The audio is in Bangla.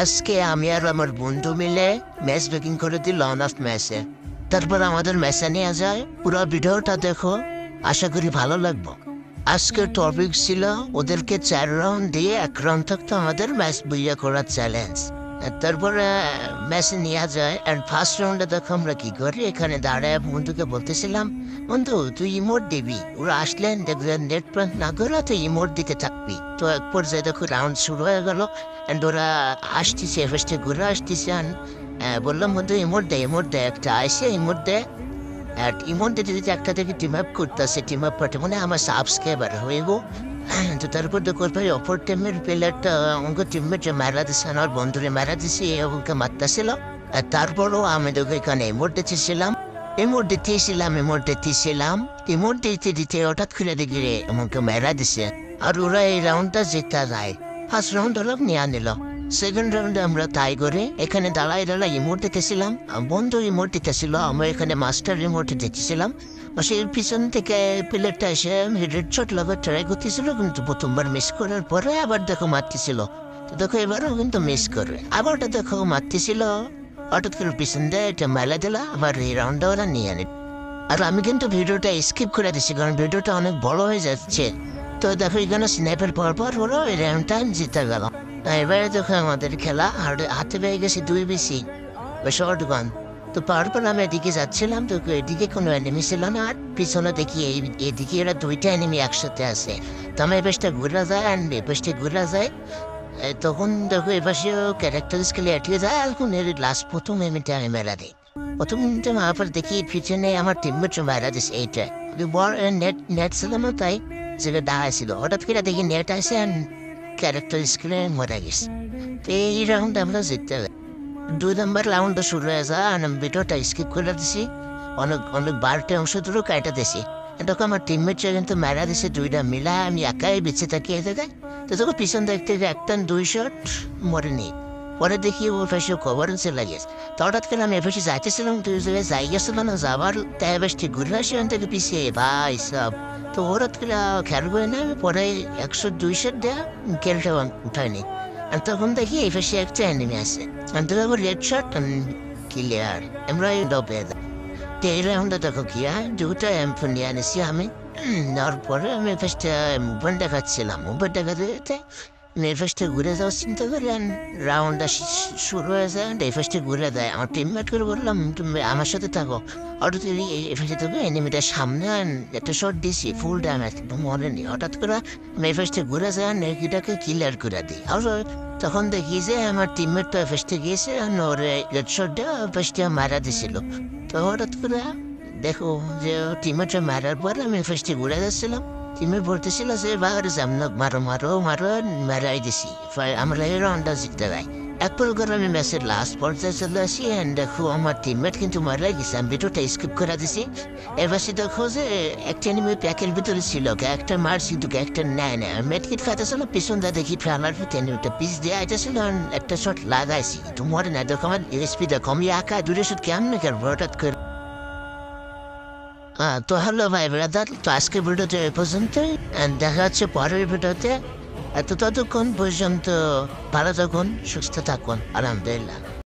আজকে আমি আর আমার বন্ধু মিলে ম্যাচ বেকিং করে দিই লন অফ ম্যাচে। তারপর আমাদের ম্যাচে নিয়ে যায়। পুরো ভিডিওটা দেখো, আশা করি ভালো লাগবে। আজকের টপিক ছিল ওদেরকে 4 রাউন্ড দিয়ে 1 রাউন্ড থাকতো আমাদের ম্যাচ বুইয়া করার চ্যালেঞ্জ। তারপরে ম্যাচে নিয়ে যায়। অ্যান্ড ফার্স্ট রাউন্ডে দেখো আমরা কি করি, এখানে দাঁড়ায় বন্ধুকে বলতেছিলাম, বন্ধু তুই ইমোট দিবি, ওরা আসলেন দেখলেন নেট প্যান্ট না করে তুই ইমোট দিতে থাকবি। তো এক পর্যায়ে দেখো রাউন্ড শুরু হয়ে গেল। অ্যান্ড ওরা আসতেছে, ফার্স্টে ঘুরে আসতেছে। বললাম বন্ধু ইমোট দে একটা আইসে ইমোট দে। আর ইমোট দিতে দিতে একটা থেকে টিম আপ করতেছে, টিম আপ পাঠে মানে আমার সাবস্ক্রাইবার হইব। তো তারপর দেখো ভাই অপর টিমের প্লেয়ারটা আমাকে টিমমেট মারা দিছে, আমার বন্ধুরে মারা দিছে, ওকে মারতেছিল। আর তারপরও আমি দেখো এখানে ইমোট দিতেছিলাম, ইমোট দিতে দিতে হঠাৎ করে দেখি রে আমাকে মেরা দিছে। আর ওরা এই রাউন্ডটা জিতা যায়। ফার্স্ট রাউন্ড হলো নিয়ে নিল। সেকেন্ড রাউন্ডে আমরা তাই করে এখানে দাঁড়াই ইমোট দিতেছিলাম, বন্ধু ইমোট দিতেছিল, আমরা এখানে মাস্টার ইমোট দিতেছিলাম। সেই পিছন থেকে প্লেয়ারটা এসে হেড শট লাগা ট্রাই করতেছিল, কিন্তু প্রথমবার মিস করার পরে আবার দেখো মারতেছিল। তো দেখো এবারও কিন্তু মিস করে, আবারটা দেখো মারতেছিল, হঠাৎ করে পিছন দিয়ে এটা মেলা দিলা, আবার এই রাউন্ডটা ওরা নিয়ে আনে। আর আমি কিন্তু ভিডিওটা স্কিপ করে দিচ্ছি, কারণ ভিডিওটা অনেক বড় হয়ে যাচ্ছে। তো দেখো এখানে স্ন্যাপের পর ওরা ওই রাউন্ডটা জিতে গেল। এবারে দেখো আমাদের খেলা, আর হাতে পেয়ে গেছে 2 বেশি শর্ট গান। তো পর আমি এদিকে যাচ্ছিলাম, তো এদিকে কোনো এনিমি ছিল না, আর পিছনে দেখি এদিকে এরা 2টা এনিমি একসাথে আছে। তো আমি এপাশটা ঘুরা যায়, অ্যান্ড এপাশটা ঘুরা যায়। তখন দেখো এপাশেও ক্যারেক্টার স্কেলে আটকে যায়। এখন এর লাস্ট প্রথম এমিটা আমি মেলা দিই। প্রথম এমিটা মারার পর দেখি পিছনে আমার টিমমেট মারা দিচ্ছে। এইটা বড় নেট ছিল না, তাই যেটা দাঁড়াইছিল, হঠাৎ করে দেখি নেট আসে, ক্যারেক্টার স্কেলে মরে গেছে। তো এই রাউন্ড আমরা জিততে হবে। 2 নম্বর রাউন্ডটা শুরু হয়ে যায়, আর আমি ভিডিওটা স্কিপ করে দিছি, অনেক বারোটা অংশ ধরে কাটা দিছি। তখন আমার টিমমেটরা কিন্তু মেরা দিছে 2টা মিলা, আমি একাই বেঁচে থাকি এ জায়গায়। তো তখন পিছন দেখতে একটা 2 শট মরেনি। পরে দেখি ওর পাশে খবর চলে গেছে। তো হঠাৎ করে আমি এপাশে যাইতেছিলাম, তো জায়গায় যাই গেছিল না, যাবার তাই বেশ ঠিক ঘুরে আসি থেকে পিছিয়ে ভাই সব। তো হঠাৎ করে খেয়াল করে না, পরে 102 শট দেওয়া খেলটা উঠায়নি। আর তখন দেখি এই পাশে একটা এনিমি আছে, রেড শট ক্লিয়ার, আমরা ডবে। তো এই রাউন্ডে দেখো কি হয়, 2টা এমফোন নিয়ে আনেছি আমি। নেওয়ার পরে আমি ফার্স্টে মুভমেন্ট দেখাচ্ছিলাম, মুভমেন্ট দেখাতে ফার্স্টে ঘুরে যাওয়ার চিন্তা করি। রাউন্ডটা শুরু হয়ে যায়, এই ফার্স্টে ঘুরে দেয়। আমার টিমমেট করে বললাম তুমি আমার সাথে থাকো, অটো তুমি এই ফার্স্টে থাকো, এনিমিটার সামনে একটা শট দিছি, ফুল ড্যামেজ মরেনি। হঠাৎ করে আমি এই ফার্স্টে ঘুরে যায়, নেকিটাকে ক্লিয়ার করে দিই। আর তখন দেখি যে আমার টিমমেট তো ফার্স্টে গিয়েছে, ওর রেড শটটা ফার্স্টে মারা দিছিল। তো হঠাৎ করে দেখো যে টিমমেটটা মারার পর আমি ফার্স্টে ঘুরে যাচ্ছিলাম, টিমে বলতেছিল যে বাবার জামনক মারো মারাই দিছি। আমরা এই রাউন্ডটা জিততে যাই। এক প্রকার আমি ম্যাচের লাস্ট পর্যায়ে চলে আসি। দেখো আমার টিমমেট কিন্তু মারাই গেছে, আমি ভিডিওটা স্কিপ করে দিছি। এবার দেখো যে একটা এনিমি প্যাকের ভিতরে ছিল, একটা মারছি কিন্তু একটা নেয় না, মেটকিট খাইতেছিল, পিছনটা দেখি ফেলার ভিতরে এনিমিটা পিস দিয়ে আইতেছিল, একটা শট লাগাইছি কিন্তু মরে না। দেখো আমার এসপি দেখো, আমি একা 2টা শট কেমন খেলবো হঠাৎ করে। তো হ্যালো ভাই ব্রাদার, তো আজকে ভিডিওতে এই পর্যন্তই, দেখা হচ্ছে পরের ভিডিওতে। ততক্ষণ পর্যন্ত ভালো থাকুন, সুস্থ থাকুন, আলহামদুলিল্লাহ।